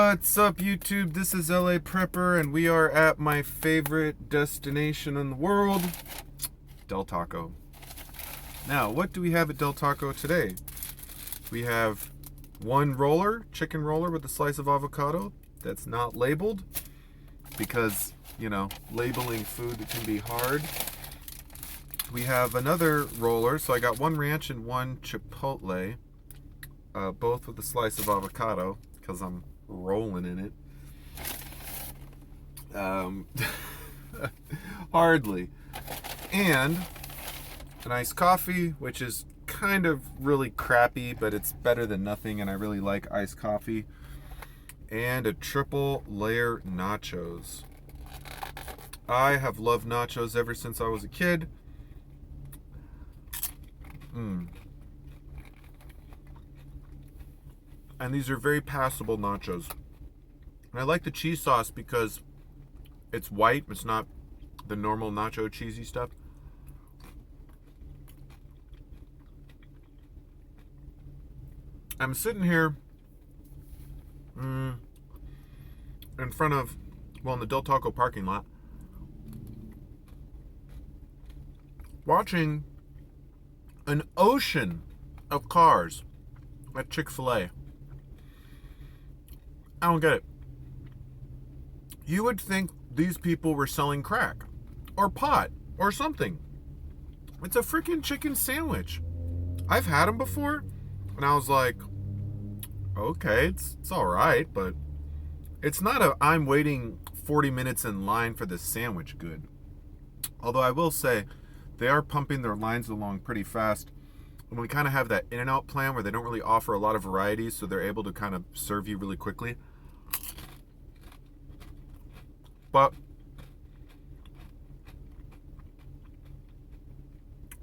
What's up, YouTube? This is LA Prepper, and we are at my favorite destination in the world, Del Taco. Now, what do we have at Del Taco today? We have one roller, chicken roller with a slice of avocado that's not labeled because, labeling food can be hard. We have another roller, so I got one ranch and one chipotle, both with a slice of avocado because I'm rolling in it. Hardly. And an iced coffee, which is kind of really crappy, but it's better than nothing, and I really like iced coffee. And a triple layer nachos. I have loved nachos ever since I was a kid. And these are very passable nachos. And I like the cheese sauce because it's white. It's not the normal nacho cheesy stuff. I'm sitting here in front of, in the Del Taco parking lot, watching an ocean of cars at Chick-fil-A. I don't get it. You would think these people were selling crack or pot or something. It's a freaking chicken sandwich. I've had them before, and I was like, okay, it's all right, but it's not I'm waiting 40 minutes in line for this sandwich good. Although I will say, they are pumping their lines along pretty fast. And we kind of have that In-N-Out plan where they don't really offer a lot of varieties, so they're able to kind of serve you really quickly. But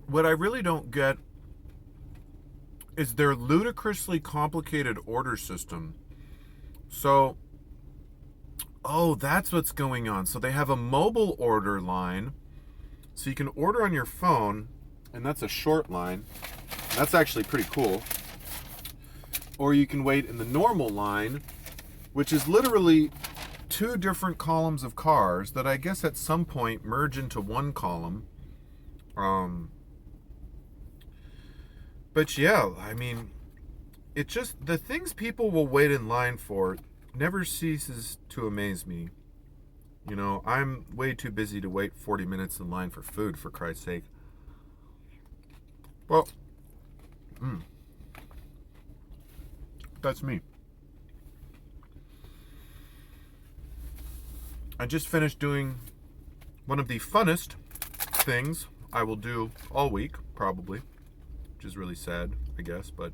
what I really don't get is their ludicrously complicated order system. So, that's what's going on. So they have a mobile order line, so you can order on your phone, and that's a short line. That's actually pretty cool. Or you can wait in the normal line, which is literally two different columns of cars that I guess at some point merge into one column. But yeah, I mean, it just, the things people will wait in line for never ceases to amaze me. I'm way too busy to wait 40 minutes in line for food, for Christ's sake. Well, that's me. I just finished doing one of the funnest things I will do all week, probably, which is really sad, I guess, but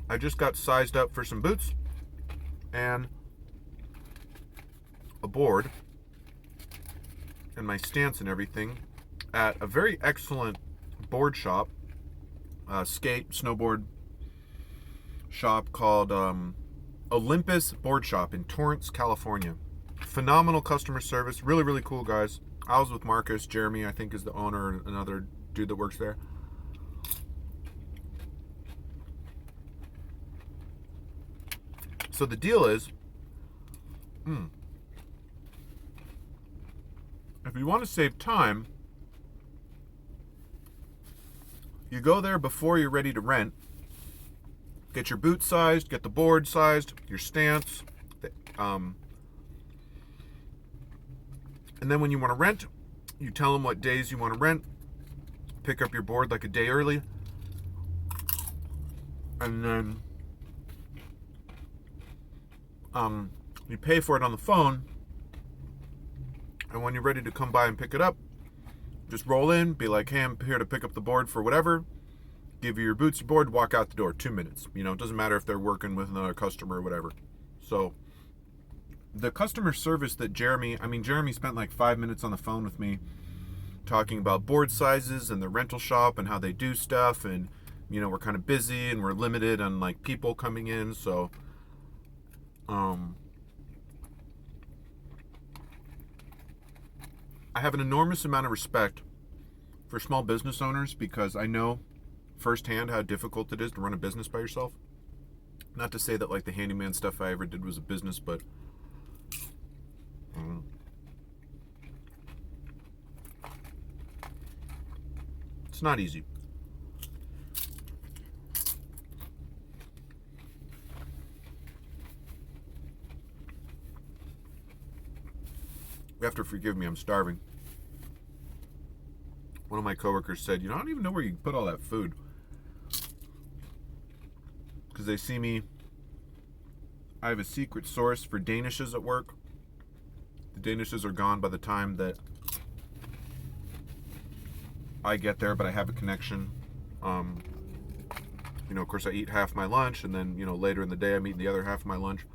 I just got sized up for some boots and a board and my stance and everything at a very excellent board shop, snowboard shop called Olympus Board Shop in Torrance, California. Phenomenal customer service, really, really cool guys. I was with Marcus. Jeremy, I think, is the owner, and another dude that works there. So the deal is, if you want to save time, you go there before you're ready to rent. Get your boot sized, get the board sized, your stance, and then when you want to rent, you tell them what days you want to rent, pick up your board like a day early, and then you pay for it on the phone, and when you're ready to come by and pick it up, just roll in, be like, hey, I'm here to pick up the board for whatever, give you your boots, your board, walk out the door, 2 minutes. It doesn't matter if they're working with another customer or whatever. So the customer service that Jeremy spent like 5 minutes on the phone with me talking about board sizes and the rental shop and how they do stuff, and we're kind of busy and we're limited on like people coming in, so I have an enormous amount of respect for small business owners because I know firsthand how difficult it is to run a business by yourself. Not to say that like the handyman stuff I ever did was a business, but it's not easy. You have to forgive me, I'm starving. One of my coworkers said, I don't even know where you put all that food. Because they see me, I have a secret source for Danishes at work. The Danishes are gone by the time that I get there, but I have a connection. Of course I eat half my lunch, and then, later in the day I'm eating the other half of my lunch.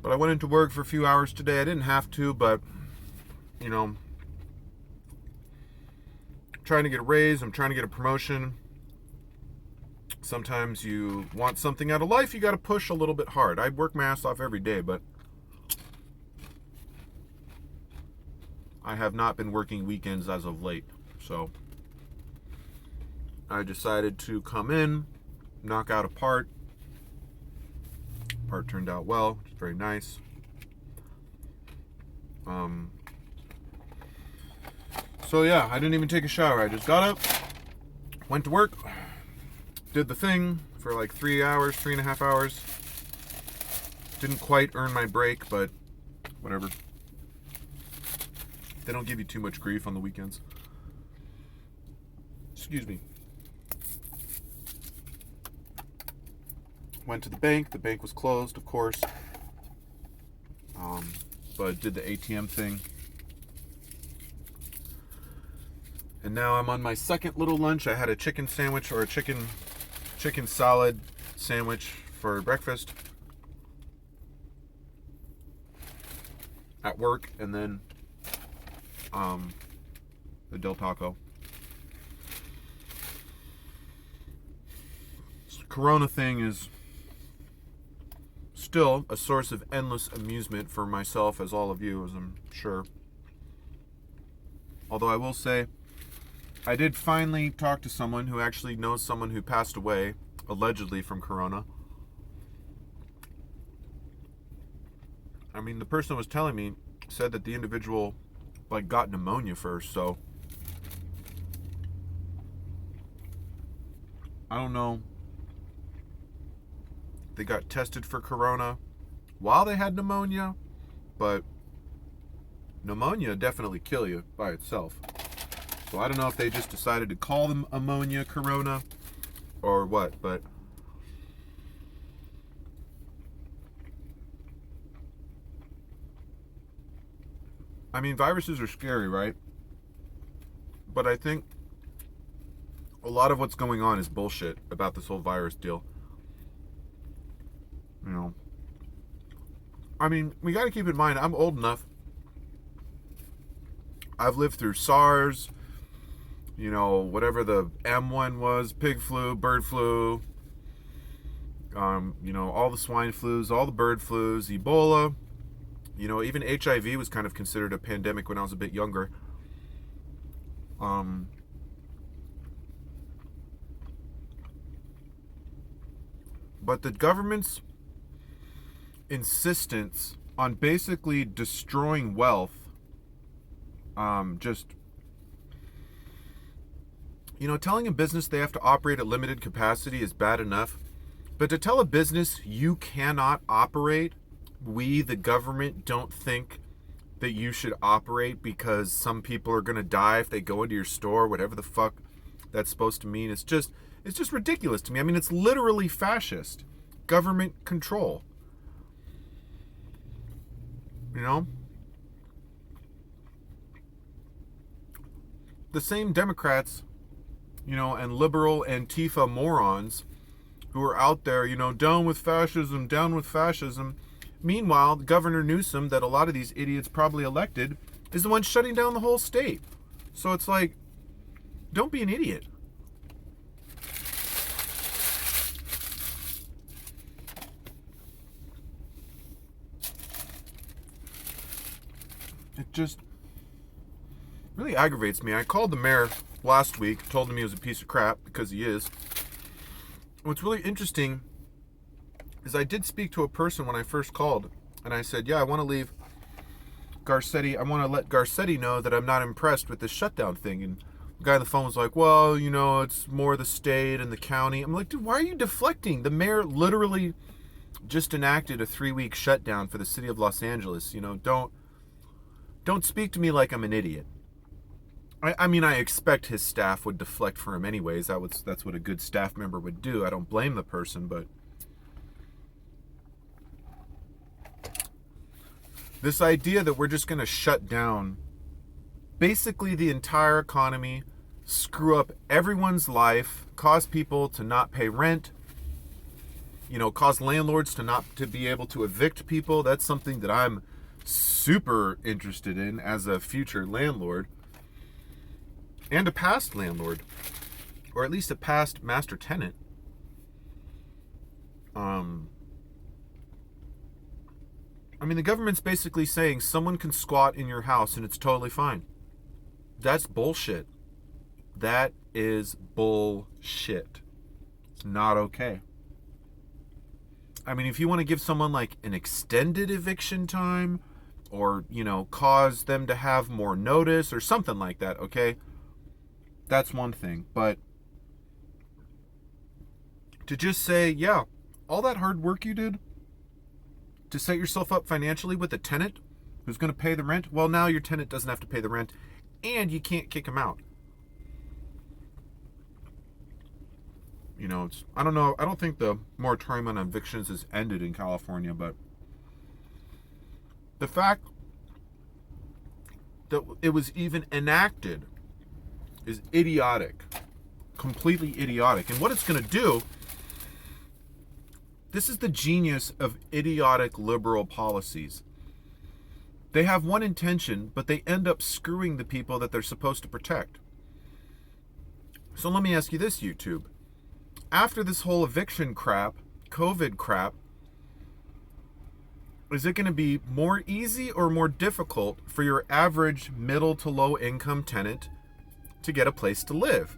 But I went into work for a few hours today. I didn't have to, but, trying to get a raise. I'm trying to get a promotion. Sometimes you want something out of life, you got to push a little bit hard. I work my ass off every day, but I have not been working weekends as of late. So I decided to come in, knock out a part. Part turned out well. It's very nice. So yeah, I didn't even take a shower. I just got up, went to work, did the thing for like 3.5 hours. Didn't quite earn my break, but whatever. They don't give you too much grief on the weekends. Excuse me. Went to the bank. The bank was closed, of course. But did the ATM thing. And now I'm on my second little lunch. I had a chicken sandwich, or a chicken salad sandwich for breakfast at work, and then the Del Taco. This Corona thing is still a source of endless amusement for myself, as all of you, as I'm sure. Although I will say, I did finally talk to someone who actually knows someone who passed away, allegedly from Corona. I mean, the person who was telling me said that the individual, got pneumonia first, so I don't know. They got tested for Corona while they had pneumonia, but pneumonia definitely kill you by itself. So I don't know if they just decided to call them ammonia Corona or what, but I mean, viruses are scary, right? But I think a lot of what's going on is bullshit about this whole virus deal. I mean, we got to keep in mind, I'm old enough. I've lived through SARS, whatever the M1 was, pig flu, bird flu, all the swine flus, all the bird flus, Ebola. Even HIV was kind of considered a pandemic when I was a bit younger. But the government's insistence on basically destroying wealth, telling a business they have to operate at limited capacity is bad enough. But to tell a business you cannot operate, we, the government, don't think that you should operate because some people are going to die if they go into your store, whatever the fuck that's supposed to mean. It's just ridiculous to me. I mean, it's literally fascist government control. The same Democrats, and liberal Antifa morons who are out there, down with fascism, down with fascism. Meanwhile, Governor Newsom, that a lot of these idiots probably elected, is the one shutting down the whole state. So it's like, don't be an idiot. really aggravates me. I called the mayor last week, told him he was a piece of crap, because he is. What's really interesting is I did speak to a person when I first called, and I said, yeah, I want to leave Garcetti. I want to let Garcetti know that I'm not impressed with this shutdown thing. And the guy on the phone was like, well, it's more the state and the county. I'm like, dude, why are you deflecting? The mayor literally just enacted a 3-week shutdown for the city of Los Angeles. Don't speak to me like I'm an idiot. I mean, I expect his staff would deflect for him anyways. That's what a good staff member would do. I don't blame the person, but this idea that we're just going to shut down basically the entire economy, screw up everyone's life, cause people to not pay rent, cause landlords to be able to evict people. That's something that I'm super interested in as a future landlord and a past landlord, or at least a past master tenant. The government's basically saying someone can squat in your house and it's totally fine. That's bullshit. That is bullshit. It's not okay. If you want to give someone like an extended eviction time, or, cause them to have more notice or something like that, okay? That's one thing. But to just say, yeah, all that hard work you did to set yourself up financially with a tenant who's going to pay the rent, well, now your tenant doesn't have to pay the rent and you can't kick him out. I don't know. I don't think the moratorium on evictions has ended in California, but the fact that it was even enacted is idiotic. Completely idiotic. And what it's going to do, this is the genius of idiotic liberal policies. They have one intention, but they end up screwing the people that they're supposed to protect. So let me ask you this, YouTube. After this whole eviction crap, COVID crap, is it going to be more easy or more difficult for your average middle to low income tenant to get a place to live?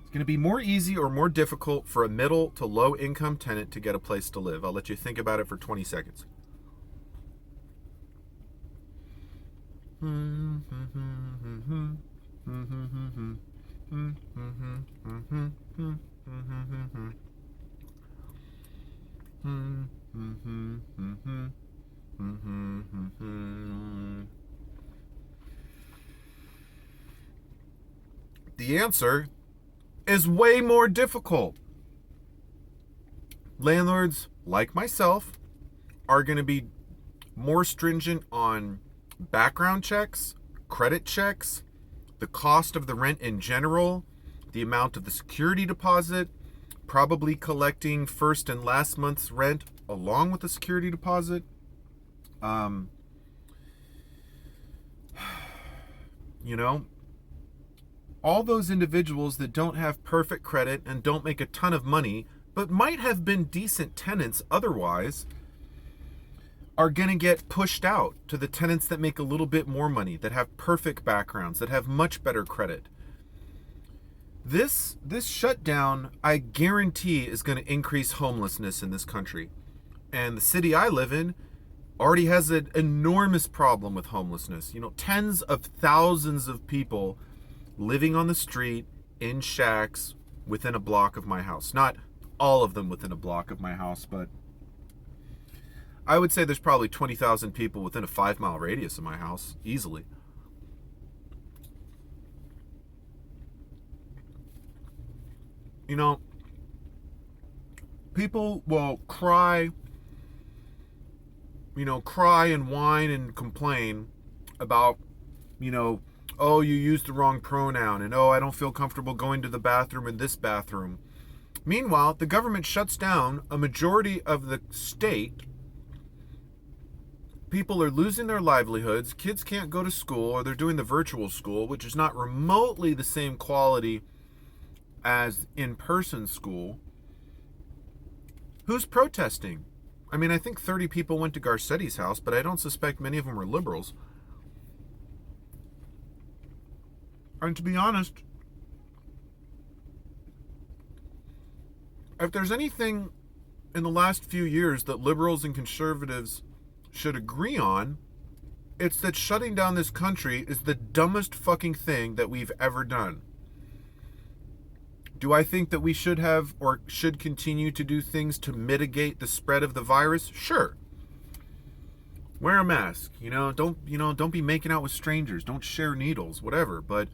It's going to be more easy or more difficult for a middle to low income tenant to get a place to live. I'll let you think about it for 20 seconds. The answer is way more difficult. Landlords, like myself, are going to be more stringent on background checks, credit checks, the cost of the rent in general, the amount of the security deposit, probably collecting first and last month's rent along with the security deposit. All those individuals that don't have perfect credit and don't make a ton of money, but might have been decent tenants otherwise, are going to get pushed out to the tenants that make a little bit more money, that have perfect backgrounds, that have much better credit. This shutdown, I guarantee, is going to increase homelessness in this country. And the city I live in already has an enormous problem with homelessness. Tens of thousands of people living on the street in shacks within a block of my house. Not all of them within a block of my house, but I would say there's probably 20,000 people within a 5-mile radius of my house, easily. People will cry and whine and complain about, oh, you used the wrong pronoun, and oh, I don't feel comfortable going to the bathroom in this bathroom. Meanwhile, the government shuts down a majority of the state. People are losing their livelihoods. Kids can't go to school, or they're doing the virtual school, which is not remotely the same quality as in-person school. Who's protesting? I think 30 people went to Garcetti's house, but I don't suspect many of them are liberals. And to be honest, if there's anything in the last few years that liberals and conservatives should agree on, it's that shutting down this country is the dumbest fucking thing that we've ever done. Do I think that we should have or should continue to do things to mitigate the spread of the virus? Sure. Wear a mask, don't be making out with strangers, don't share needles, whatever, but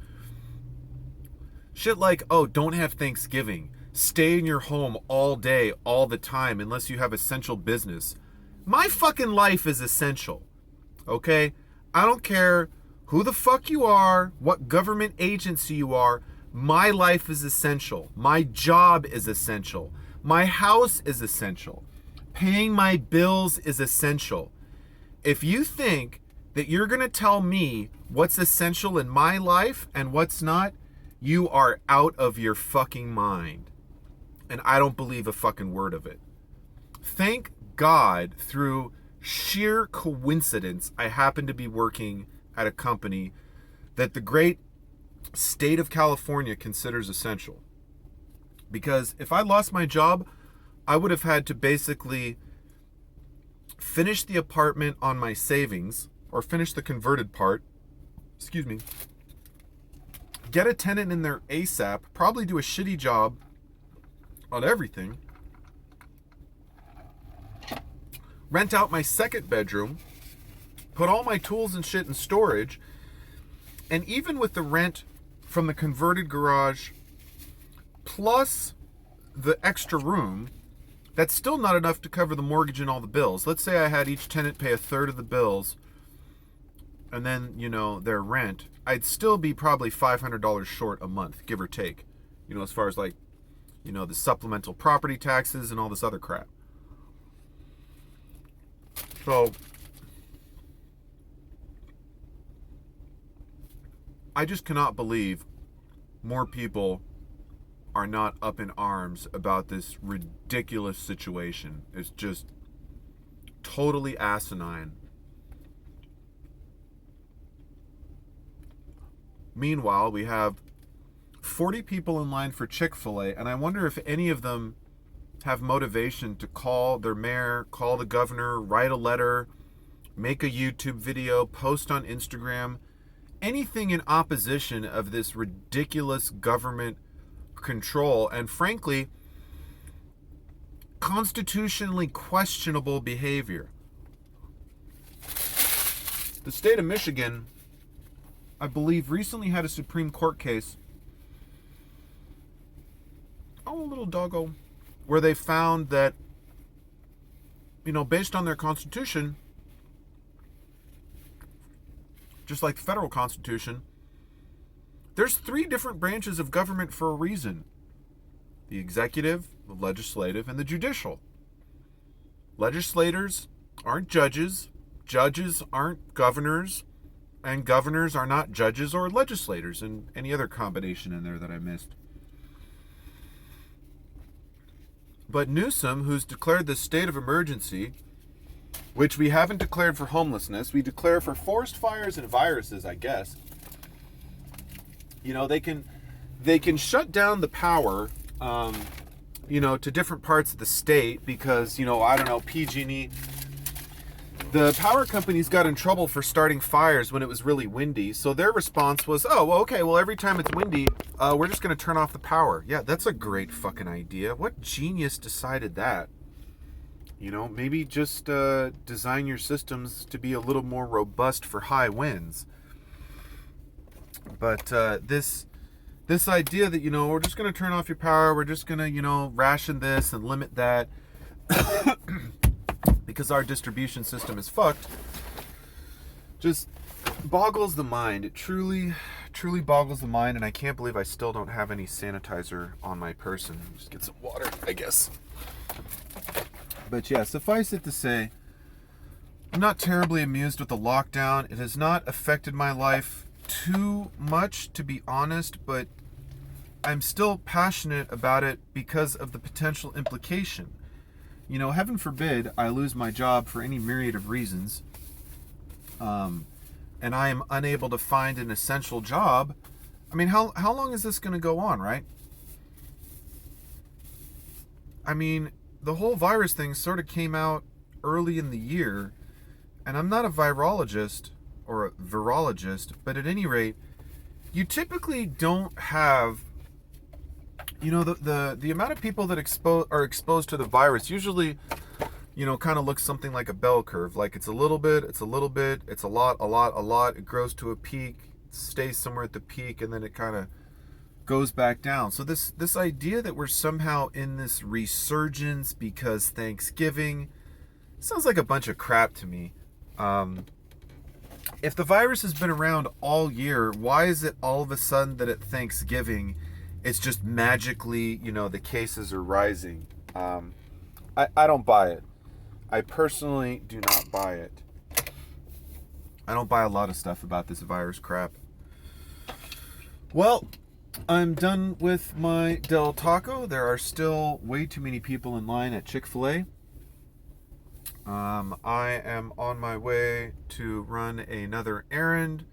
shit like, oh, don't have Thanksgiving. Stay in your home all day, all the time, unless you have essential business. My fucking life is essential, okay? I don't care who the fuck you are, what government agency you are. My life is essential. My job is essential. My house is essential. Paying my bills is essential. If you think that you're going to tell me what's essential in my life and what's not, you are out of your fucking mind. And I don't believe a fucking word of it. Thank God, through sheer coincidence, I happen to be working at a company that the great state of California considers essential. Because if I lost my job, I would have had to basically finish the apartment on my savings, or finish the converted part, get a tenant in there ASAP, probably do a shitty job on everything, rent out my second bedroom, put all my tools and shit in storage, and even with the rent from the converted garage plus the extra room, that's still not enough to cover the mortgage and all the bills. Let's say I had each tenant pay a third of the bills and then, their rent. I'd still be probably $500 short a month, give or take, as far as like, the supplemental property taxes and all this other crap. So I just cannot believe more people are not up in arms about this ridiculous situation. It's just totally asinine. Meanwhile, we have 40 people in line for Chick-fil-A, and I wonder if any of them have motivation to call their mayor, call the governor, write a letter, make a YouTube video, post on Instagram, anything in opposition of this ridiculous government control and, frankly, constitutionally questionable behavior. The state of Michigan, I believe, recently had a Supreme Court case, little doggo, where they found that, based on their constitution, just like the federal constitution, there's 3 different branches of government for a reason: the executive, the legislative, and the judicial. Legislators aren't judges, judges aren't governors, and governors are not judges or legislators, and any other combination in there that I missed. But Newsom, who's declared this state of emergency, which we haven't declared for homelessness, we declare for forest fires and viruses, I guess. They can shut down the power, to different parts of the state because, PG&E, the power companies got in trouble for starting fires when it was really windy. So their response was, every time it's windy, we're just going to turn off the power. Yeah, that's a great fucking idea. What genius decided that? Maybe just design your systems to be a little more robust for high winds. But this idea that, we're just going to turn off your power, we're just going to, ration this and limit that because our distribution system is fucked, just boggles the mind. It truly, truly boggles the mind, and I can't believe I still don't have any sanitizer on my person. Just get some water, I guess. But yeah, suffice it to say, I'm not terribly amused with the lockdown. It has not affected my life too much, to be honest, but I'm still passionate about it because of the potential implication. Heaven forbid I lose my job for any myriad of reasons, and I am unable to find an essential job. I mean, how long is this going to go on, right? I mean, the whole virus thing sort of came out early in the year, and I'm not a virologist or a virologist, but at any rate, you typically don't have, the amount of people that are exposed to the virus usually, kind of looks something like a bell curve. Like it's a little bit, it's a little bit, it's a lot, a lot, a lot. It grows to a peak, stays somewhere at the peak, and then it kind of goes back down. So this idea that we're somehow in this resurgence because Thanksgiving sounds like a bunch of crap to me. If the virus has been around all year, why is it all of a sudden that at Thanksgiving it's just magically, the cases are rising? I don't buy it. I personally do not buy it. I don't buy a lot of stuff about this virus crap. Well, I'm done with my Del Taco. There are still way too many people in line at Chick-fil-A. I am on my way to run another errand,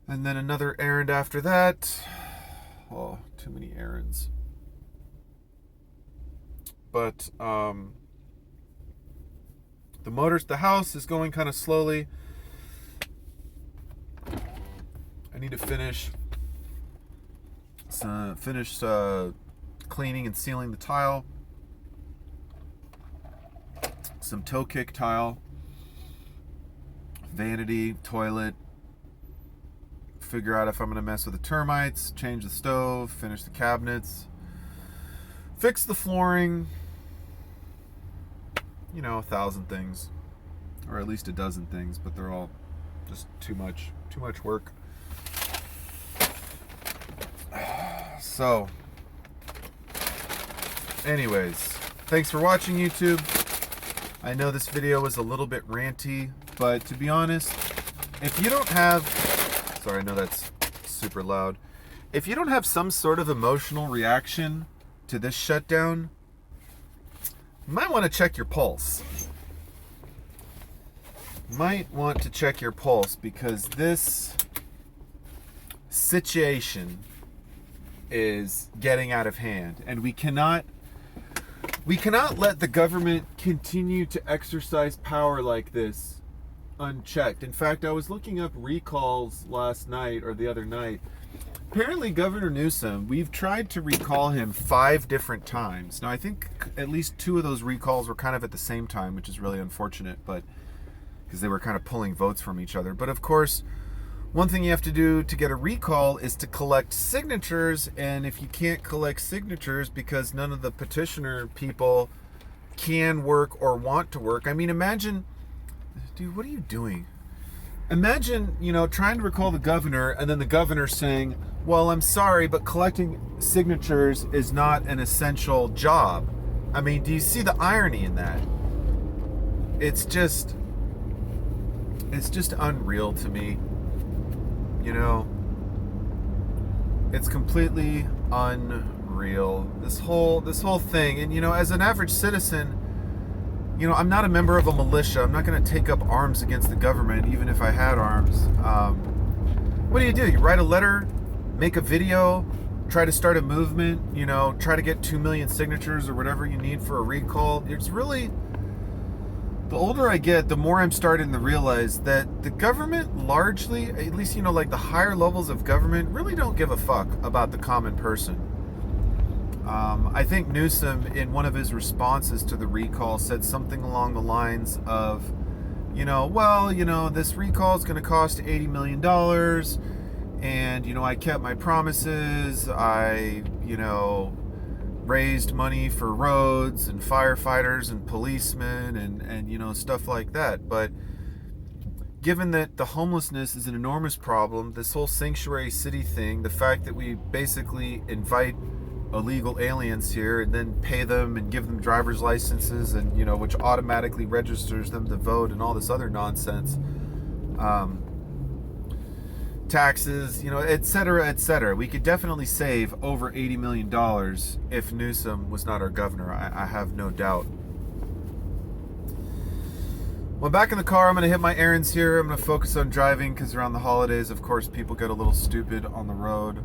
and then another errand after that. Oh, too many errands. But the house is going kind of slowly. I need to finish cleaning and sealing the tile. Some toe kick tile, vanity, toilet, figure out if I'm going to mess with the termites, change the stove, finish the cabinets, fix the flooring, 1,000 things, or at least a dozen things, but they're all just too much work. So, anyways, thanks for watching, YouTube. I know this video was a little bit ranty, but to be honest, if you don't have, sorry, I know that's super loud. If you don't have some sort of emotional reaction to this shutdown, you might want to check your pulse. Because this situation is getting out of hand, and we cannot let the government continue to exercise power like this unchecked. In fact, I was looking up recalls last night or the other night. Apparently Governor Newsom, we've tried to recall him 5 different times. Now I think at least 2 of those recalls were kind of at the same time, which is really unfortunate, but because they were kind of pulling votes from each other. But of course, one thing you have to do to get a recall is to collect signatures, and if you can't collect signatures because none of the petitioner people can work or want to work, I mean, imagine, dude, what are you doing? Imagine, trying to recall the governor, and then the governor saying, well, I'm sorry, but collecting signatures is not an essential job. I mean, do you see the irony in that? It's just unreal to me. It's completely unreal. This whole thing. And as an average citizen, I'm not a member of a militia. I'm not going to take up arms against the government, even if I had arms. What do? You write a letter, make a video, try to start a movement, try to get 2 million signatures or whatever you need for a recall. It's really, the older I get, the more I'm starting to realize that the government largely, at least, like the higher levels of government, really don't give a fuck about the common person. I think Newsom, in one of his responses to the recall, said something along the lines of, this recall is going to cost $80 million, and, I kept my promises. I, raised money for roads and firefighters and policemen and stuff like that. But given that the homelessness is an enormous problem, this whole sanctuary city thing, the fact that we basically invite illegal aliens here and then pay them and give them driver's licenses and which automatically registers them to vote and all this other nonsense, taxes, et cetera, we could definitely save over $80 million if Newsom was not our governor. I have no doubt. Well, back in the car, I'm going to hit my errands here. I'm going to focus on driving because around the holidays, of course, people get a little stupid on the road.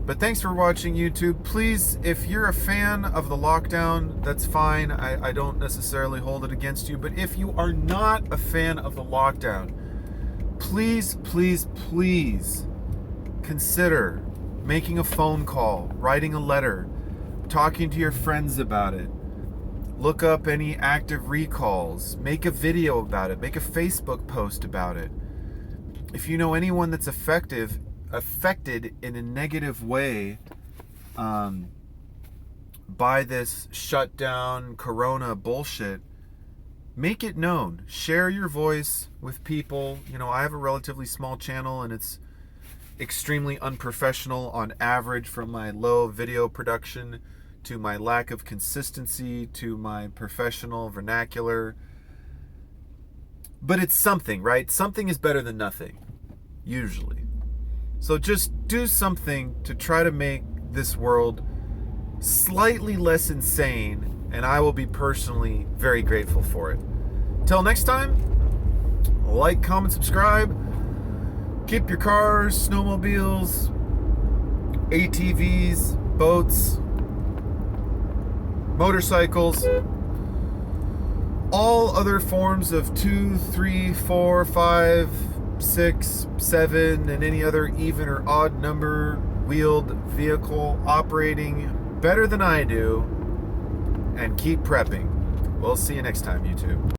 But thanks for watching, YouTube. Please, if you're a fan of the lockdown, that's fine. I don't necessarily hold it against you. But if you are not a fan of the lockdown, please, please, please consider making a phone call, writing a letter, talking to your friends about it. Look up any active recalls. Make a video about it. Make a Facebook post about it. If you know anyone that's affected in a negative way by this shutdown corona bullshit, make it known. Share your voice with people. You know, I have a relatively small channel and it's extremely unprofessional on average, from my low video production to my lack of consistency to my professional vernacular. But it's something, right? Something is better than nothing, usually. So just do something to try to make this world slightly less insane, and I will be personally very grateful for it. Till next time, like, comment, subscribe. Keep your cars, snowmobiles, ATVs, boats, motorcycles, all other forms of 2, 3, 4, 5, 6, 7, and any other even or odd number wheeled vehicle operating better than I do, and keep prepping. We'll see you next time, YouTube.